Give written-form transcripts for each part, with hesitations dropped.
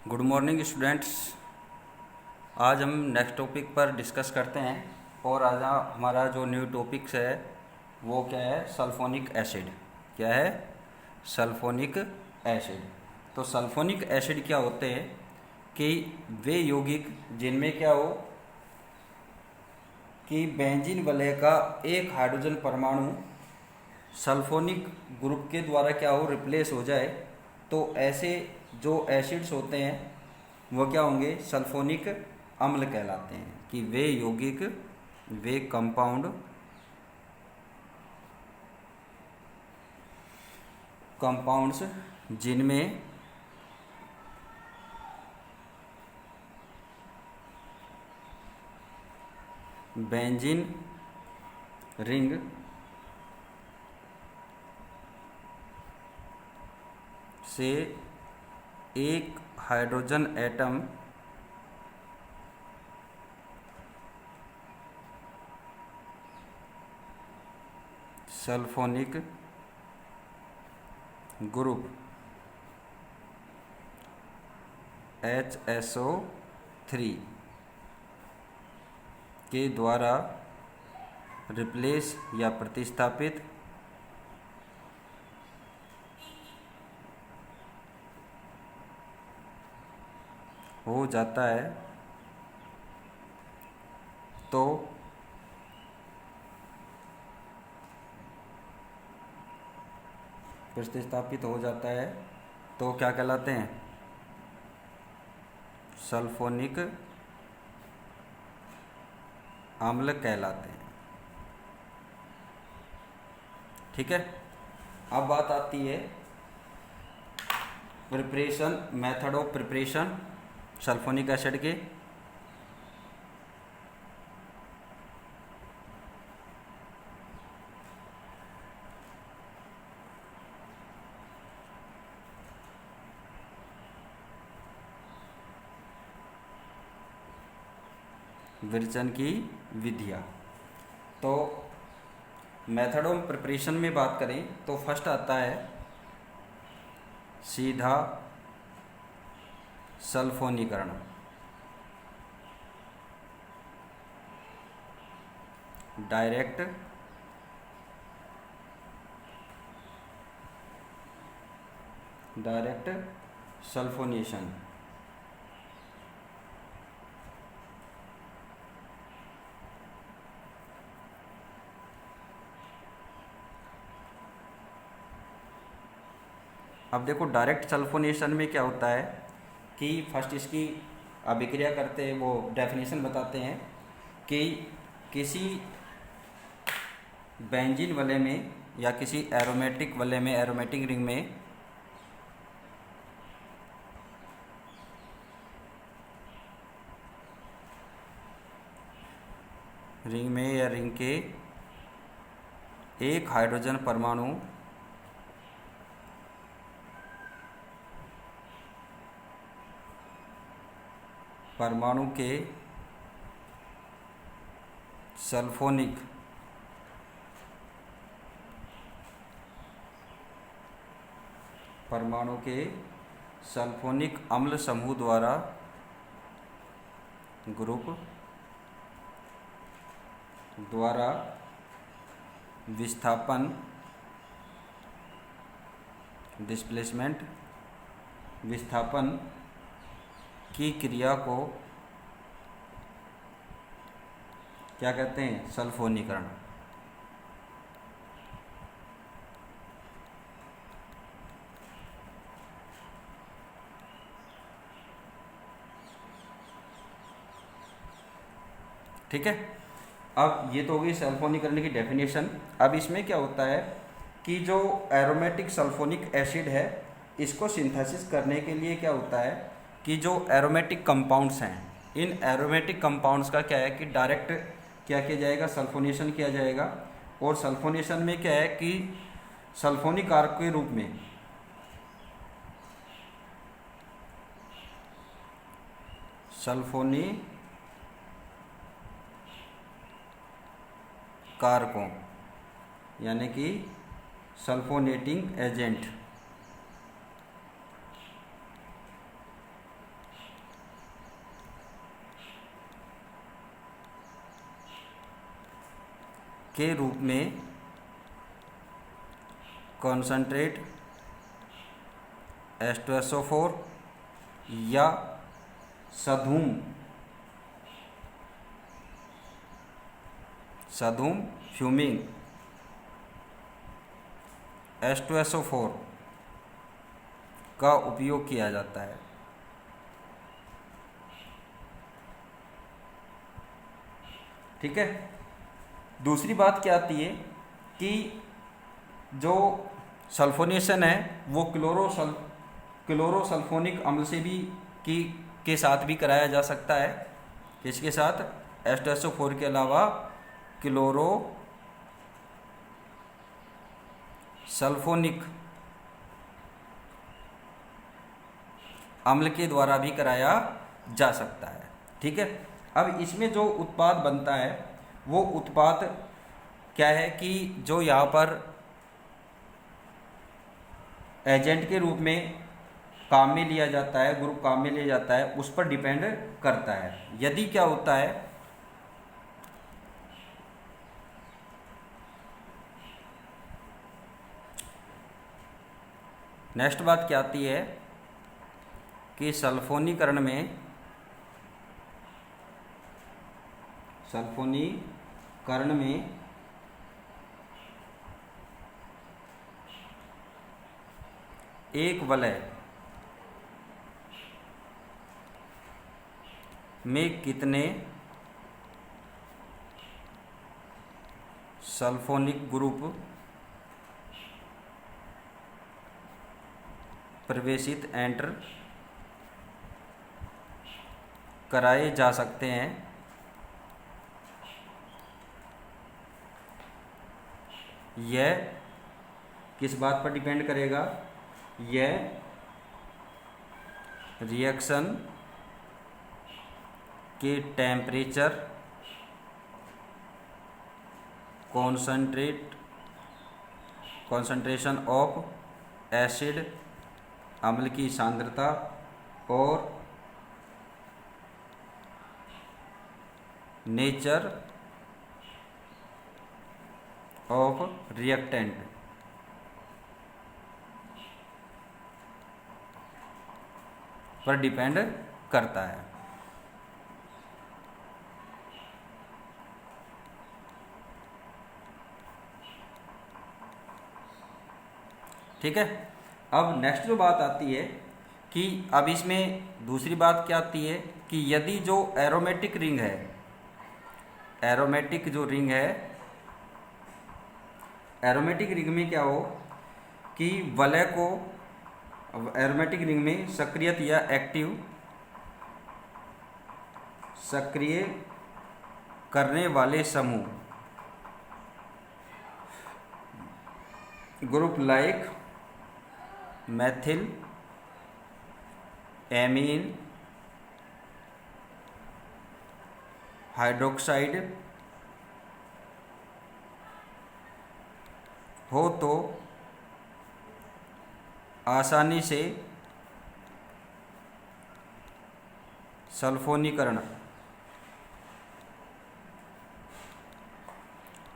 Good morning students. आज हम next topic पर डिस्कस करते हैं और आज हमारा जो न्यू टॉपिक्स है वो क्या है, सल्फोनिक एसिड। क्या है? Sulphonic acid. तो सल्फोनिक एसिड क्या होते हैं कि वे यौगिक जिनमें क्या हो कि बेंजीन वलय का एक हाइड्रोजन परमाणु सल्फोनिक ग्रुप के द्वारा क्या हो, रिप्लेस हो जाए। तो ऐसे जो एसिड्स होते हैं वो क्या होंगे, सल्फोनिक अम्ल कहलाते हैं। कि वे यौगिक, वे कंपाउंड्स जिनमें बेंजीन रिंग से एक hydrogen atom sulphonic group HSO3 के द्वारा रिप्लेस या प्रतिस्थापित हो जाता है तो क्या कहलाते हैं, सल्फोनिक अम्ल कहलाते हैं। ठीक है। अब बात आती है preparation, method of preparation sulphonic acid के। विरचन की विधियाँ। तो मेथड ऑफ प्रिपरेशन में बात करें तो फर्स्ट आता है सीधा सल्फोनीकरण। Direct sulphonation. अब देखो, डायरेक्ट सल्फोनेशन में क्या होता है कि फर्स्ट इसकी अभिक्रिया करते हैं, वो डेफिनेशन बताते हैं कि किसी बेंजीन वलय में या किसी एरोमेटिक वलय में, एरोमेटिक रिंग में या रिंग के एक हाइड्रोजन परमाणु के सल्फोनिक अम्ल समूह द्वारा विस्थापन, डिस्प्लेसमेंट, विस्थापन की क्रिया को क्या कहते हैं, सल्फोनीकरण। ठीक है। अब ये तो होगी सल्फोनीकरण की डेफिनेशन। अब इसमें क्या होता है कि जो एरोमेटिक सल्फोनिक एसिड है, इसको सिंथेसिस करने के लिए क्या होता है कि जो एरोमेटिक कंपाउंड्स हैं, इन एरोमेटिक कंपाउंड्स का क्या है कि डायरेक्ट क्या किया जाएगा, सल्फोनेशन किया जाएगा। और सल्फोनेशन में क्या है कि सल्फोनिक कारक के रूप में सल्फोनी कारकों यानी कि सल्फोनेटिंग एजेंट के रूप में कॉन्सेंट्रेट H2SO4 या सधूम फ्यूमिंग H2SO4 का उपयोग किया जाता है। ठीक है। दूसरी बात क्या आती है कि जो सल्फोनेशन है वो क्लोरोसल्फोनिक अम्ल से भी के साथ भी कराया जा सकता है। इसके साथ H2SO4 के अलावा क्लोरोसल्फोनिक अम्ल के द्वारा भी कराया जा सकता है। ठीक है। अब इसमें जो उत्पाद बनता है वो उत्पाद क्या है कि जो यहाँ पर एजेंट के रूप में काम में लिया जाता है, ग्रुप काम में लिया जाता है, उस पर डिपेंड करता है। यदि क्या होता है नेक्स्ट बात क्या आती है कि सल्फोनीकरण में एक वलय में कितने सल्फोनिक ग्रुप प्रवेशित एंटर कराए जा सकते हैं, यह किस बात पर डिपेंड करेगा? यह रिएक्शन के टेम्परेचर, कॉन्सेंट्रेशन ऑफ एसिड अम्ल की सांद्रता और नेचर ऑफ रिएक्टेंट पर डिपेंड करता है। ठीक है। अब नेक्स्ट जो बात आती है कि अब इसमें दूसरी बात क्या आती है कि यदि जो एरोमेटिक रिंग है, एरोमेटिक रिंग में क्या हो कि वलय को एरोमेटिक रिंग में सक्रिय या एक्टिव सक्रिय करने वाले समूह group like Maithil, amine, hydroxide हो तो आसानी से सल्फोनीकरण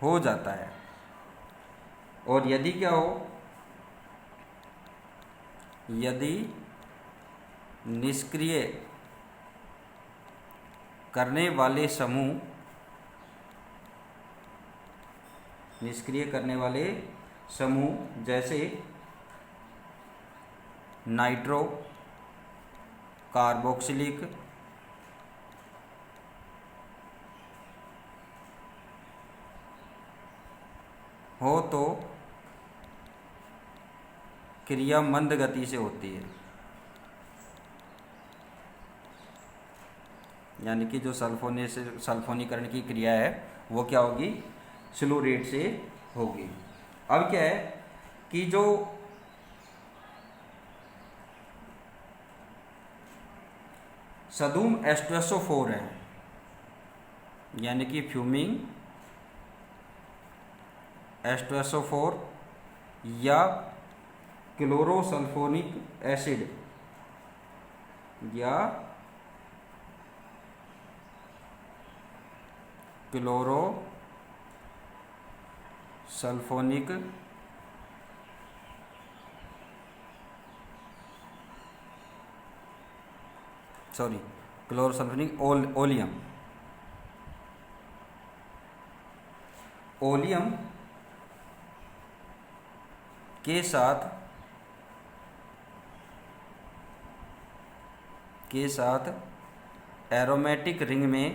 हो जाता है। और यदि क्या हो, यदि निष्क्रिय करने वाले समूह जैसे नाइट्रो कार्बोक्सिलिक हो तो क्रिया मंद गति से होती है, यानी कि जो सल्फोनीकरण की क्रिया है वो क्या होगी? स्लो रेट से होगी। अब क्या है कि जो सधूम H2SO4 है, यानी कि फ्यूमिंग H2SO4 या क्लोरोसल्फोनिक एसिड या क्लोरोसल्फोनिक सल्फोनिक क्लोरोसल्फोनिक ओलियम के साथ एरोमेटिक रिंग में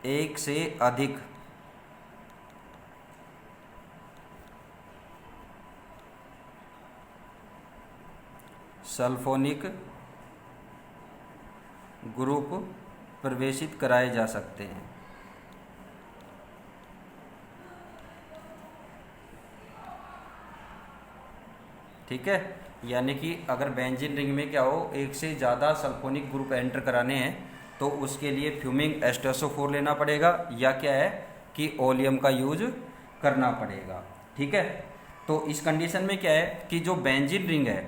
एक से अधिक सल्फोनिक ग्रुप प्रवेशित कराए जा सकते हैं। ठीक है, यानी कि अगर बेंजीन रिंग में क्या हो, एक से ज़्यादा सल्फोनिक ग्रुप एंटर कराने हैं तो उसके लिए फ्यूमिंग H2SO4 लेना पड़ेगा या क्या है कि ओलियम का यूज करना पड़ेगा। ठीक है, तो इस कंडीशन में क्या है कि जो बेंजीन रिंग है,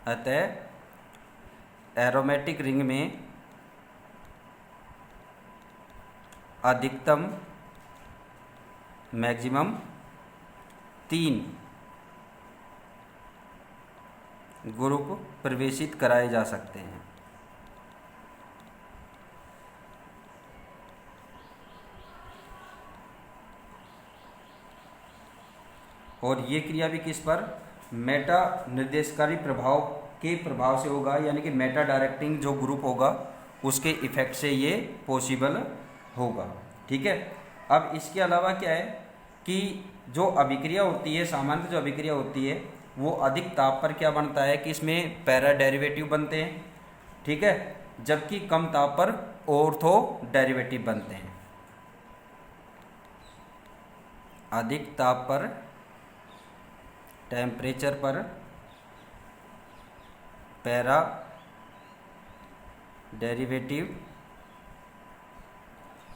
अतः एरोमेटिक रिंग में अधिकतम मैक्सिमम 3 ग्रुप प्रवेशित कराए जा सकते हैं। और ये क्रिया भी किस पर, मेटा निर्देशकारी प्रभाव के प्रभाव से होगा, यानी कि मेटा डायरेक्टिंग जो ग्रुप होगा उसके इफेक्ट से ये पॉसिबल होगा। ठीक है, अब इसके अलावा क्या है कि जो अभिक्रिया होती है, सामान्य जो अभिक्रिया होती है वो अधिक ताप पर क्या बनता है कि इसमें पैरा डेरिवेटिव बनते हैं। ठीक है, जबकि कम ताप पर ऑर्थो डेरिवेटिव बनते हैं। अधिक ताप पर, टेम्परेचर पर पैरा डेरिवेटिव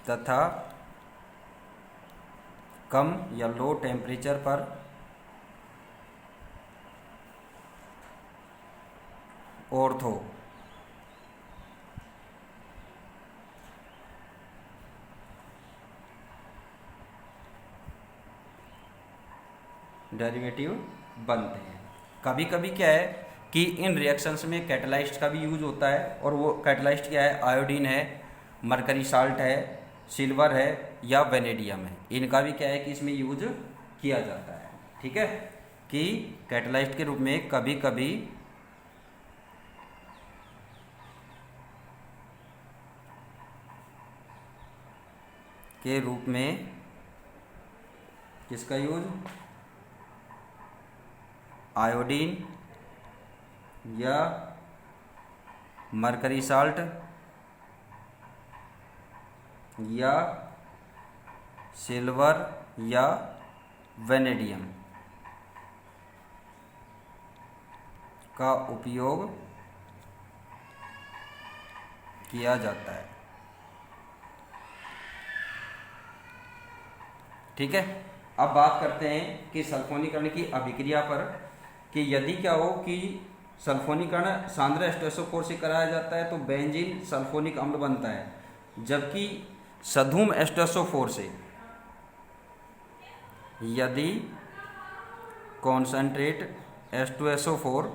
तथा कम या लो टेम्परेचर पर ऑर्थो डेरिवेटिव बनते हैं। कभी कभी क्या है कि इन रिएक्शंस में कैटालाइस्ट का भी यूज होता है, और वो कैटालाइस्ट क्या है, आयोडीन है, मरकरी साल्ट है, सिल्वर है या वेनेडियम है। इनका भी क्या है कि इसमें यूज किया जाता है। ठीक है, कि कैटालाइस्ट के रूप में कभी कभी किसका यूज, आयोडीन या मरकरी साल्ट या सिल्वर या वेनेडियम का उपयोग किया जाता है। ठीक है, अब बात करते हैं कि सल्फोनीकरण की अभिक्रिया पर, कि यदि क्या हो कि सल्फोनीकरण सांद्र H2SO4 से कराया जाता है तो बेंजीन सल्फोनिक अम्ल बनता है, जबकि सधूम H2SO4 से यदि कॉन्सेंट्रेट H2SO4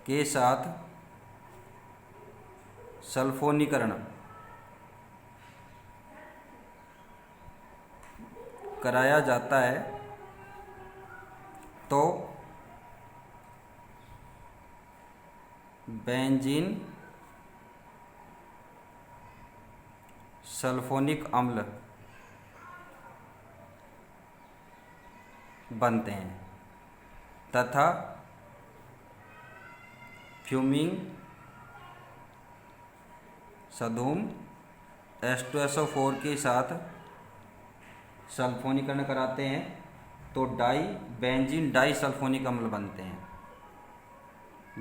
के साथ सल्फोनीकरण कराया जाता है तो बेंजीन सल्फोनिक अम्ल बनते हैं तथा फ्यूमिंग सधूम H2SO4 के साथ सल्फोनीकरण कराते हैं तो बेंजीन डाई सल्फोनिक अम्ल बनते हैं।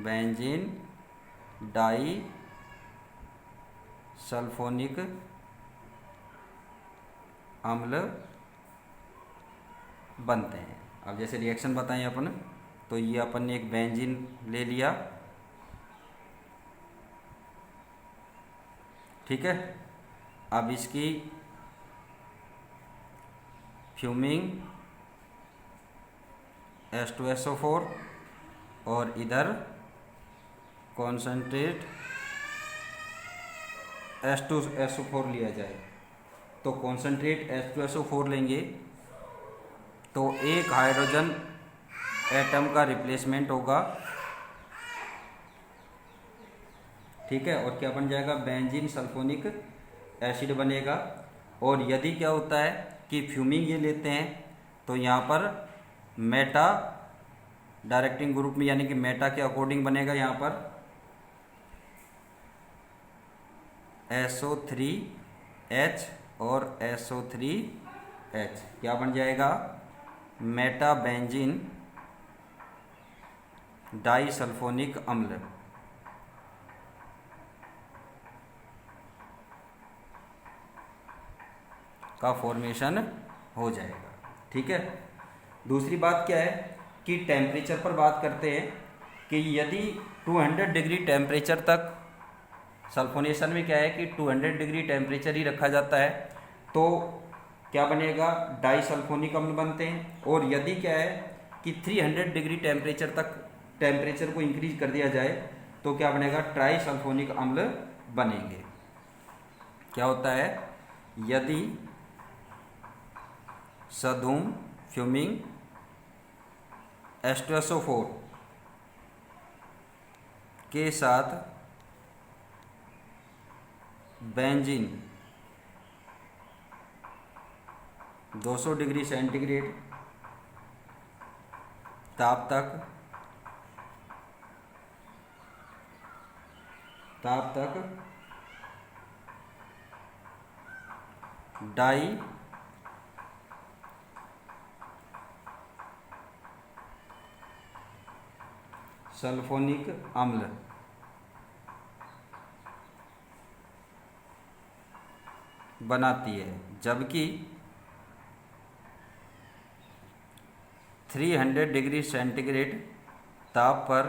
बेंजीन डाई सल्फोनिक अम्ल बनते हैं। अब जैसे रिएक्शन बताएं अपन, तो ये अपन ने एक बेंजीन ले लिया, ठीक है। अब इसकी फ्यूमिंग H2SO4 और इधर कॉन्सेंट्रेट H2SO4 लिया जाए, तो कॉन्सेंट्रेट H2SO4 लेंगे तो एक हाइड्रोजन एटम का रिप्लेसमेंट होगा, ठीक है। और क्या बन जाएगा, बेंजीन सल्फोनिक एसिड बनेगा। और यदि क्या होता है कि फ्यूमिंग ये लेते हैं तो यहाँ पर मेटा डायरेक्टिंग ग्रुप में, यानी कि मेटा के अकॉर्डिंग बनेगा यहाँ पर SO3H और SO3H, क्या बन जाएगा, मेटा बेंजीन डाइसल्फोनिक अम्ल। का फॉर्मेशन हो जाएगा, ठीक है। दूसरी बात क्या है कि टेम्परेचर पर बात करते हैं कि यदि 200 डिग्री टेम्परेचर तक, सल्फोनेशन में क्या है कि 200 डिग्री टेम्परेचर ही रखा जाता है, तो क्या बनेगा, डाइसल्फोनिक अम्ल बनते हैं। और यदि क्या है कि 300 डिग्री टेम्परेचर तक टेम्परेचर को इंक्रीज कर दिया जाए तो क्या बनेगा, ट्राइसल्फोनिक अम्ल बनेंगे। क्या होता है, यदि सधूम फ्यूमिंग H2SO4 के साथ बेंजीन 200 डिग्री सेंटीग्रेड ताप तक डाई सल्फोनिक अम्ल बनाती है, जबकि 300 डिग्री सेंटीग्रेड ताप पर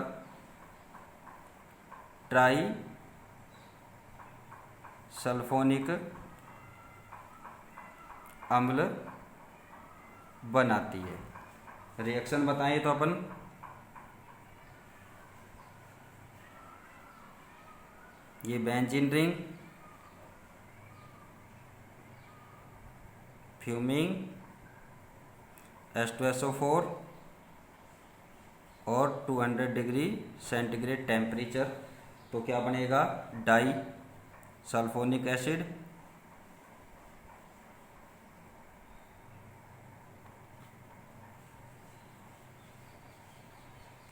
ट्राई सल्फोनिक अम्ल बनाती है। रिएक्शन बताएं तो अपन ये बेंजीन रिंग, फ्यूमिंग H2SO4 और 200 डिग्री सेंटीग्रेड टेम्परेचर, तो क्या बनेगा, डाई सल्फोनिक एसिड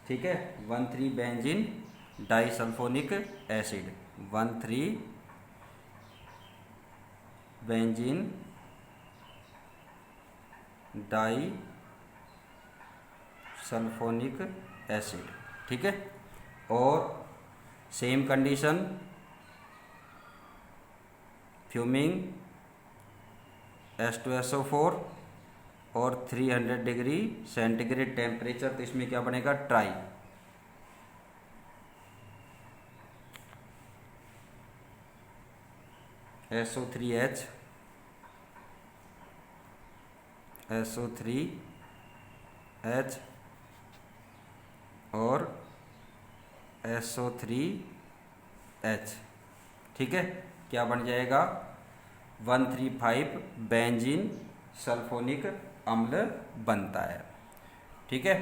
ठीक है, 1,3 benzene disulphonic acid, 1,3 benzene di sulphonic acid, ठीक है। और सेम कंडीशन फ्यूमिंग H2SO4 और 300 डिग्री सेंटीग्रेड टेम्परेचर, तो इसमें क्या बनेगा, ट्राई SO3H SO3H और SO3H, ठीक है। क्या बन जाएगा, 135 बेंजीन सल्फोनिक अम्ल बनता है, ठीक है।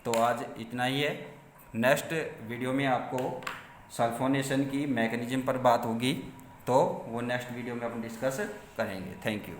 तो आज इतना ही है। नेक्स्ट वीडियो में आपको सल्फोनेशन की मैकेनिज्म पर बात होगी, तो वो नेक्स्ट वीडियो में अपन डिस्कस करेंगे। Thank you.